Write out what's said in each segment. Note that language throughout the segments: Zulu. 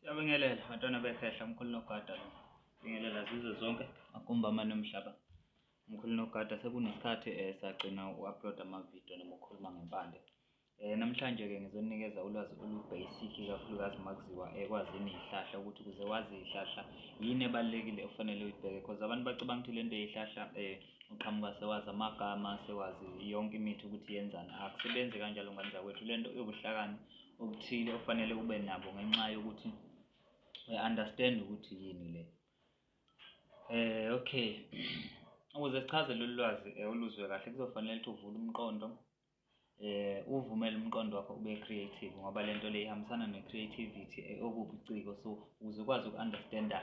Siyabingelela bantwana bekhehla, Mkhulu Nogada lo. Bingelela zizwe zonke akumbama nomhlaba. Mkhulu Nogada, sekunesikhathi sagcina u-upload amavidiyo noma ukukhuluma ngempande. Namhlanje-ke ngizonikeza ulwazi olu-basic ikakhulukazi makuziwa ekwazini iy'hlahla ukuthi ukuze wazi iy'hlahla yini ebalulekile okufanele uyibheke because abantu bacabanga ukuthi le nto yey'hlahla uqhamuka sewazi amagama, sewazi yonke imithi ukuthi yenzani. Akusebenzi kanjalo ngane zakwethu, le nto iwubuhlakani obuthile ofanele ube nabo ngenxa yokuthi understand ukuthi yini le. Okay, ukuze sichaze lolu lwazi uluzwe kahle kuzofanele ukuthi uvule umqondo, uvumele umqondo wakho ube creative ngoba le nto le ihambisana ne-creativity okuwubuciko. So ukuze ukwazi uku-understand-a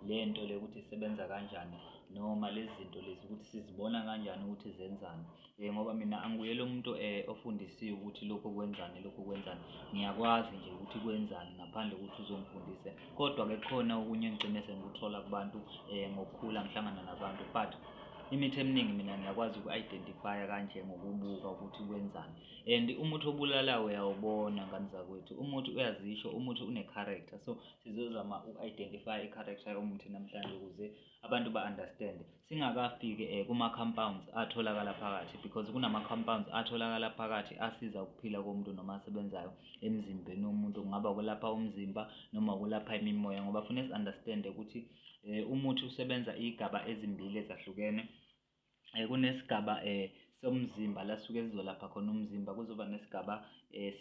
le nto le ukuthi isebenza kanjani noma lezi zinto lezi ukuthi sizibona kanjani ukuthi zenzani. Ngoba mina anguye lo muntu ofundisiwe ukuthi lokhu kwenzani lokhu kwenzani, ngiyakwazi nje ukuthi kwenzani ngaphandle kokuthi uzongifundise. Kodwa-ke kukhona okunye engigcine sengikuthola kubantu ngokukhula ngihlangana nabantu, but imithi eminingi mina ngiyakwazi uku-identify-a kanje ngokubuka ukuthi kwenzani. And umuthi obulalayo uyawubona ngane zakwethu, umuthi uyazisho, umuthi une-character. So sizozama uku-identify i-character yomuthi namhlanje ukuze abantu ba-understand-e. Singakafiki kuma-compounds atholakala phakathi, because kunama-compounds atholakala phakathi asiza ukuphila komuntu noma asebenzayo emzimbeni womuntu, kungaba ukulapha umzimba noma ukulapha imimoya. Ngoba kufanele si-understand-e ukuthi umuthi usebenza iy'gaba ezimbili ezahlukene. Kunesigaba somzimba la suke sizolapha khona umzimba, kuzoba nesigaba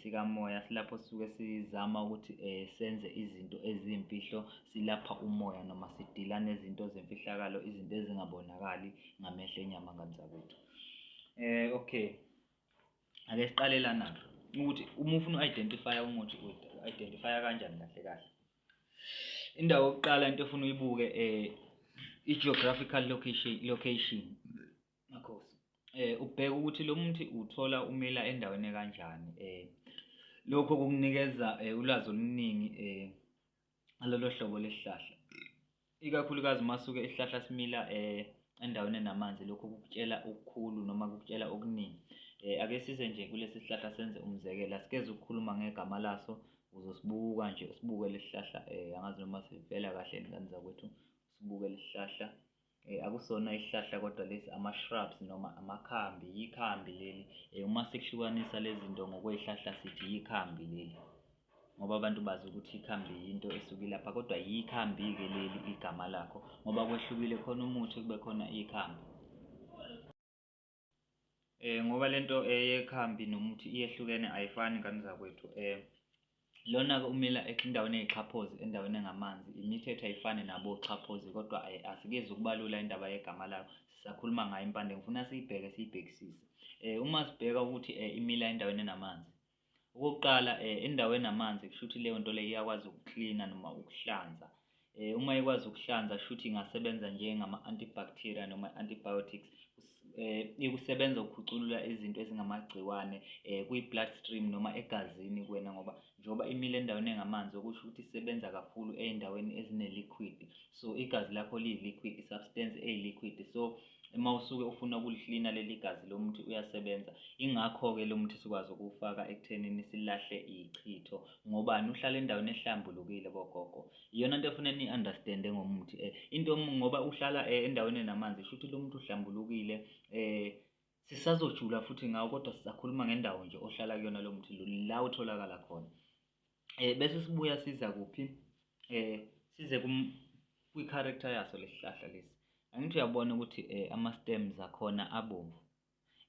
sikamoya silapho sisuke sizama ukuthi senze izinto eziyimfihlo, silapha umoya noma sidila nezinto zemfihlakalo, izinto ezingabonakali ngamehlo enyama ngane zakwethu. Okay, ake siqale lana ukuthi uma ufuna u-identify umuthi u-identify kanjani kahle kahle. Indawo yokuqala into efuna uyibuke i-geographical location. Makhosi, ubheke ukuthi lo muthi uthola umila endaweni ekanjani. Lokho kukunikeza ulwazi oluningi ngalolo hlobo lesihlahla, ikakhulukazi masuke isihlahla simila endaweni enamanzi. Lokho kukutshela okukhulu noma kukutshela okuningi. Ake size nje kulesi sihlahla senze umzekelo, asikeze ukukhuluma ngegama laso, uzosibuka nje usibuke lesihlahla. Angazi noma sivela kahle ngane zakwethu, sibuke lesihlahla. Akusona isihlahla kodwa lesi ama-shrubs noma amakhambi, yikhambi leli. Uma sikuhlukanisa lezi zinto ngokwey'hlahla sithi yikhambi leli, ngoba abantu bazi ukuthi ikhambi yinto esuke ilapha, kodwa yikhambi-ke leli igama lakho ngoba kwehlukile, khona umuthi kube khona ikhambi. Ngoba lento yekhambi nomuthi iyehlukene, ayifani ngane zakwethu. Lona-ke umila endaweni ey'xhaphozi, endaweni engamanzi. Imithetho ayifani nabo oxhaphozi, kodwa asikezi ukubalula indaba yegama layo, sisakhuluma ngayo impande. Ngifuna siyibheke siyibhekisise. Uma sibheka ukuthi imila endaweni enamanzi, okokuqala endaweni enamanzi kusho ukuthi leyo nto leyo iyakwazi ukuklina noma ukuhlanza. Uma ikwazi ukuhlanza kusho ukuthi ingasebenza njengama-antibacteria noma antibiotics. Ikusebenza ukukhuculula izinto ezingamagciwane kwi-bloodstream noma egazini kuwena, ngoba njengoba imile endaweni engamanzi okusho ukuthi isebenza kakhulu ey'ndaweni ezine-liquid. So igazi lakho liyi-liquid, i-substance eyi-liquid. So uma usuke ufuna ukuliklina leli gazi lo muthi uyasebenza. Ingakho-ke lo muthi sikwazi ukuwufaka ekuthenini silahle ichitho. Ngobani? Uhlala endaweni ehlambulukile bogogo. Iyona nto efanele ni-understand-e ngomuthi. Into ngoba uhlala endaweni enamanzi kusho ukuthi lo muntu uhlambulukile. Sisazojula futhi ngawo, kodwa sisakhuluma ngendawo nje ohlala kuyona lo muthi la utholakala khona. Bese sibuya siza kuphi? Size kwi-character yaso lesihlahla lesi. Angithi uyabona ukuthi ama-stems akhona abomvu.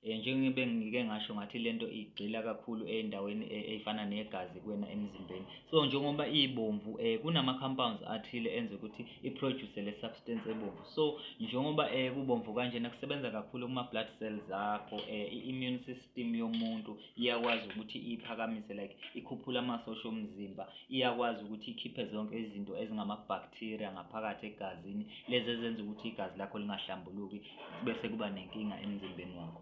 Njengoba ngike ngasho ngathi lento igxila kakhulu ey'ndaweni ey'fana negazi kuwena emzimbeni. So njengoba ibomvu kunama-compounds athile enza ukuthi i-produce le substance ebomvu. So njengoba kubomvu kanjena kusebenza kakhulu kuma-blood cells akho. I-immune system yomuntu iyakwazi ukuthi iphakamise, like ikhuphula amasosha omzimba, iyakwazi ukuthi ikhiphe zonke izinto ezingama-bacteria ngaphakathi egazini, lezi ezenza ukuthi igazi lakho lingahlambuluki bese kuba nenkinga emzimbeni wakho.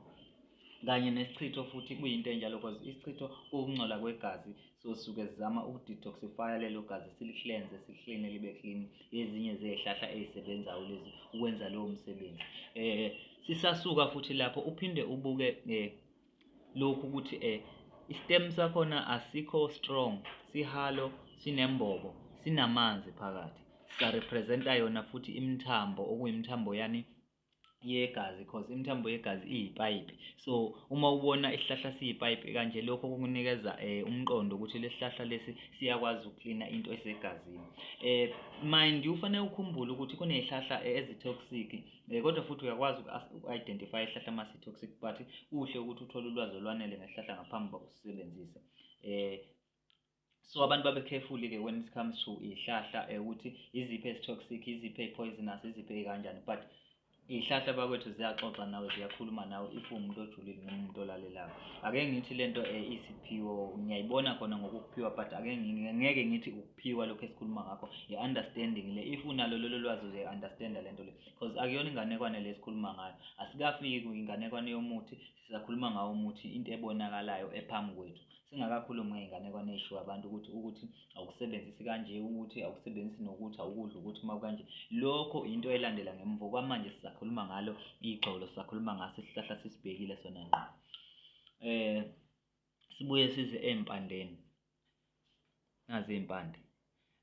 Kanye nesichitho futhi kuyinto enjalo, because isichitho ukungcola kwegazi. So sisuke sizama uku-detoxify lelo gazi, siliklenze, silikline libe clean. Ezinye zey'hlahla ey'sebenzayo lezi ukwenza lowo msebenzi. Sisasuka futhi lapho uphinde ubuke lokhu ukuthi i-stem sakhona asikho strong, sihalo, sinembobo, sinamanzi phakathi, siyarepresenta yona futhi imithambo okuyimithambo yani yegazi, cause imithambo yegazi iyipayipi. So uma ubona isihlahla siyipayipi kanje, lokho kukunikeza umqondo ukuthi lesihlahla lesi siyakwazi ukuklina into esegazini. Mind you, ufanele ukhumbule ukuthi kunezihlahla ezitoxic, kodwa futhi uyakwazi uku-identify isihlahla masi toxic, but kuhle ukuthi uthole ulwazi olwanele ngesihlahla ngaphambi kokuba usisebenzise. So abantu babe careful-ke when it comes to izihlahla ukuthi iziphi ezi-toxic, iziphi ezi-poisonous, iziphi ezikanjani. But izihlahla bakwethu ziyaxoxa nawe, ziyakhuluma nawe if umuntu ojulile noma umuntu olalelayo. Ake ngithi lento isiphiwo, ngiyayibona khona ngokuphiwa, but ngeke ngithi ukuphiwa lokho esikhuluma ngakho, i-understanding le. If unalo lolo lwazi uze-understanda lento le, because akuyona inganekwane le esikhuluma ngayo. Asikafiki kwinganekwane yomuthi, sisakhuluma ngawo umuthi, into ebonakalayo ephambi kwethu, singakakhulumi ngey'nganekwane ey'shiwo abantu ukuthi awukusebenzisi kanje, ukuthi awukusebenzisi nokuthi awukudla ukuthi mawukanje. Lokho into elandela ngemva kwamanje, sisakhuluma ngalo ixolo, sisakhuluma ngaso isihlahla sisibhekile sona ngqo. Sibuye size empandeni. Nazi iy'mpande,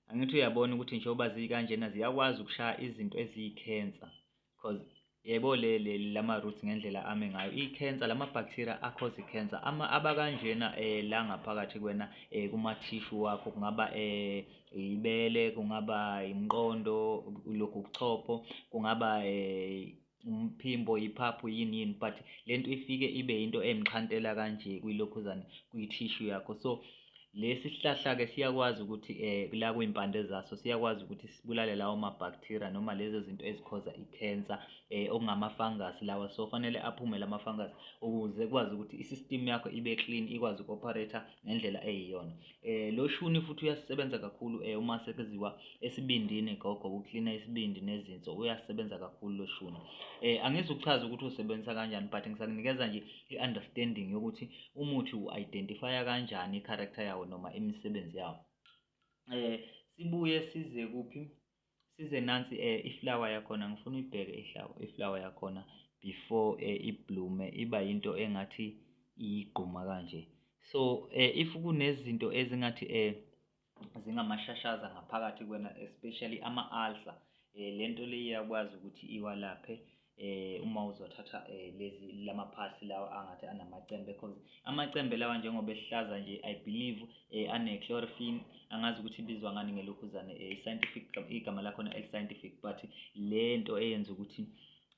angithi uyabona ukuthi njengoba zikanjena ziyakwazi ukushaya izinto eziyi-cancer, because yebo lama-roots ngendlela ame ngayo, i-cancer, lama-bacteria akhoza i-cancer. Abakanjena la ngaphakathi kwena kuma-tissue wakho, kungaba ibele, kungaba imqondo, lokhu ubuchopho, kungaba umphimbo, iphaphu, yini, but lento ifike ibe into emxhantela kanje kwilokhuzane, kwi-tissue yakho. So lesi sihlahla-ke siyakwazi ukuthi la kwimpande zaso siyakwazi ukuthi sibulale lawo ma-bacteria noma lezo zinto ezikhoza i-cancer, okungama-fungus lawa. So fanele aphume lama-fungus ukuze kwazi ukuthi i-system yakho ibe clean, ikwazi uku-operator ngendlela eyiyona. Lo shuni futhi uyasebenza kakhulu uma sekuziwa esibindini gogo, ukuklina isibindi nezinso, uyasebenza kakhulu lo shuni. Angizukuchaza ukuthi usebenzisa kanjani, but ngisakunikeza nje i-understanding yokuthi umuthi u-identifya kanjani i-character yawo noma imisebenzi yawo. Sibuye size kuphi? Size nansi iflower yakhona. Ngifuna uyibheke iflower yakhona before iblume, iba yinto engathi igquma kanje. So if kunezinto ezingathi zingamashashaza ngaphakathi kwena, especially ama-ulcer, lento le iyakwazi ukuthi iwalaphe uma uzothatha lamaphasi lawa angathi anamacembe, because amacembe lawa njengoba ehlaza nje, I believe ane-chlorophyll. Angazi ukuthi ibizwa ngani ngelokhuzane, scientific, igama lakhona eli-scientific, but lento eyenza ukuthi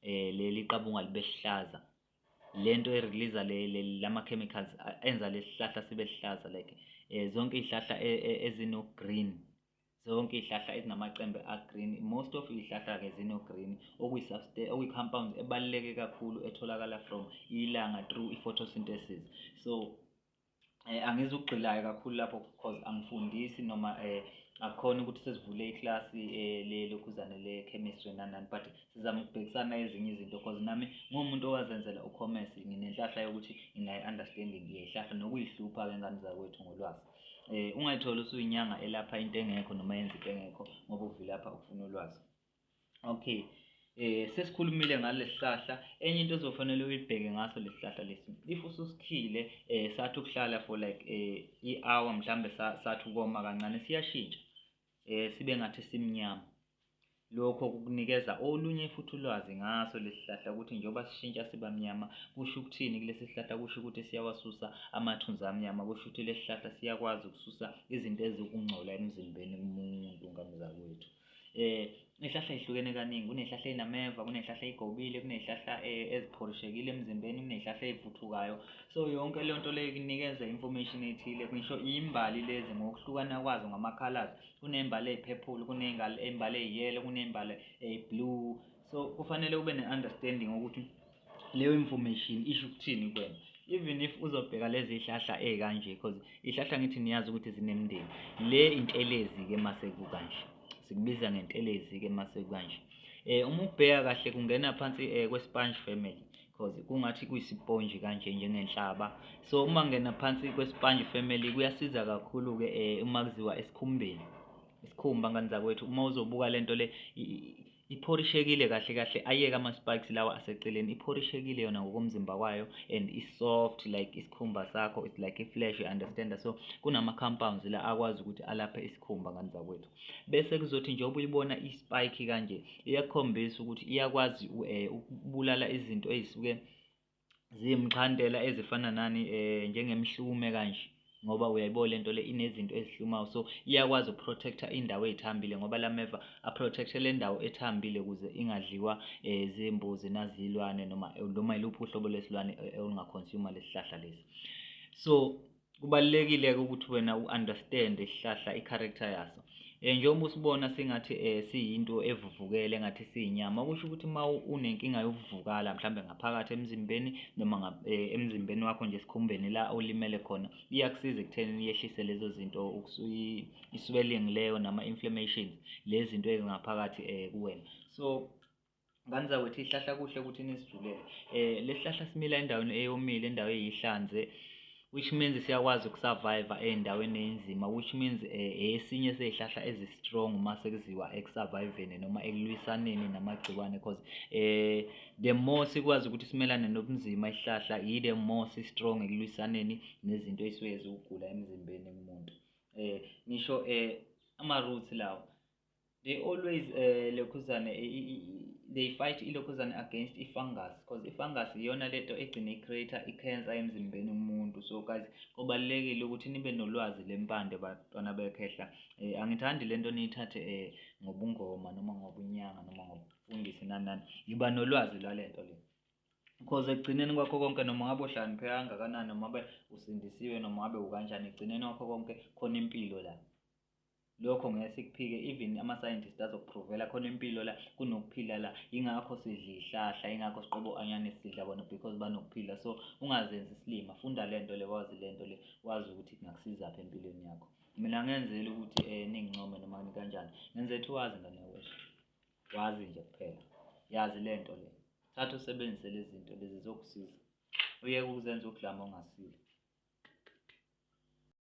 leli qabunga libe sihlaza, lento ereleasa lama-chemicals enza lesihlahla sibe sihlaza, like zonke izihlahla ezino-green, zonke izihlahla ezinamacembe a-green, most of izihlahla-ke zino-green, okuyi-compounds ebaluleke kakhulu etholakala from ilanga through i-photosynthesis. So angizukugxilayo kakhulu lapho, because angifundisi noma akukhona ukuthi sesivule iklasi lokhuzane le-chemistry nanani, but sizama ukubhekisana ezinye izinto, because nami ngumuntu owazenzela ucommerce, nginenhlahla yokuthi nginayi-understanding yezihlahla nokuyihlupha-ke ngani zakwethu ngolwazi. Ungayitholi usuyinyanga elapha into engekho noma yenza into engekho ngoba uvile lapha ufuna ulwazi. Okay, sesikhulumile ngale sihlahla. Enye into ozofanele uyibheke ngaso lesihlahla lesi, if ususikhile sathi ukuhlala for like i-hour mhlambe, sathi ukoma kancane, siyashintsha sibe ngathi simnyama. Lokho kukunikeza olunye futhi ulwazi ngaso lesihlahla ukuthi njengoba sishintsha siba mnyama, kusho ukuthini kulesi sihlahla? Kusho ukuthi siyawasusa amathunzi amnyama, kusho ukuthi lesi sihlahla siyakwazi ukususa izinto ezikungcola emzimbeni kumuntu ngamzakwethu. Izihlahla ezihlukene kaningi, kunezihlahla ezinameva, kunezihlahla ezigobile, kunezihlahla eziphorishekile emzimbeni, kunezihlahla ezivuthukayo. So yonke le nto leyo kunikeza information ethile, ngisho imbali lezi ngokuhlukana kwazo ngama-colors, kunembali eyi-purple, kunembali eyi-yellow, kunembali eyi-blue. So kufanele ube ne-understanding ukuthi leyo information isho ukuthini kuwena. Even if uzobheka lezi zihlahla ezikanje, because izihlahla ngithi niyazi ukuthi zinemindeni. Le intelezi-ke masekukanje, sikubiza ngentelezi-ke masekukanje. Uma ubheka kahle kungena phansi kwe-sponge family, because kungathi kuyisponge kanje njengenhlaba. So uma ngena phansi kwe-sponge family kuyasiza kakhulu-ke uma kuziwa esikhumbeni, isikhumba ngani zakwethu. Uma uzobuka lento le, ipholishekile kahle kahle, ayeke ama-spikes lawa aseceleni, ipholishekile yona ngokomzimba kwayo and i-soft like isikhumba sakho, it's like i-flesh, you-understand? So kunama-compounds la akwazi ukuthi alaphe isikhumba ngani zakwethu. Bese kuzothi njengoba uyibona i-spike kanje, iyakhombisa ukuthi iyakwazi ukubulala izinto ezisuke ziyimxhandela ezifana nani njengemhlume kanje, ngoba uyayibona lento le inezinto ezihlumayo, so iyakwazi ukuprotecta indawo ezithambile ngoba lameva aprotecte le ndawo ethambile ukuze ingadliwa zembuzi nazilwane noma iluphi uhlobo lwesilwane olungakhonsuma lesihlahla lesi. So kubalulekile-ke ukuthi wena u-understand isihlahla i-character yaso. Njengoba usibona singathi siyinto evuvukele engathi siyinyama, kusho ukuthi uma unenkinga yokuvukala mhlambe ngaphakathi emzimbeni noma emzimbeni wakho nje esikhumbeni la olimele khona, iyakusiza ekutheni yehlise lezo zinto, i-swelling leyo nama-inflammations, lezi zinto ezingaphakathi kuwena. So ngani zakwethu isihlahla kuhle ukuthi nisijulele. Lesi sihlahla simila endaweni eyomile, endawo eyihlanze, which means siyakwazi ukusurvive ey'ndaweni ey'nzima, which means esinye sey'hlahla ezi-strong uma sekuziwa eku-survive-eni noma ekulwisaneni namagciwane, because the more sikwazi ukuthi simelane nobunzima isihlahla, the more si-strong ekulwisaneni nezinto ey'suke ziwugula emzimbeni womuntu. Ngisho ama-roots lawo, they always they fight ilokhuzane against i-fungus, because i-fungus iyona lento egcina i-create i-cancer emzimbeni womuntu. So guys, kubalulekile ukuthi nibe nolwazi lempande bantwana bekhehla. Angithandi lento niyithathe ngobungoma noma ngobunyanga noma ngobufundisi nani, yiba nolwazi lwalento le, because ekugcineni kwakho konke noma ngabe uhlakanipheke kangakanani, noma ngabe usindisiwe, noma ngabe ukanjani, ekugcineni kwakho konke khona impilo la. Lokho ngeke sikuphike, even ama-scientists azokupruvela khona impilo la, kunokuphila la. Ingakho sidla ihlahla, ingakho siqoba u-anyanisi sidla bona, because banokuphila. So ungazenzi isilima, funda lento le, wazi lento le, wazi ukuthi kungakusizaphi empilweni yakho. Mina ngenzela ukuthi ningincome noma nikanjani, ngenzethu wazi ngane wethu, wazi nje kuphela, yazi lento le, thatha usebenzise lezi zinto lezi zizokusiza, uyeke ukuzenza udlame ongasile.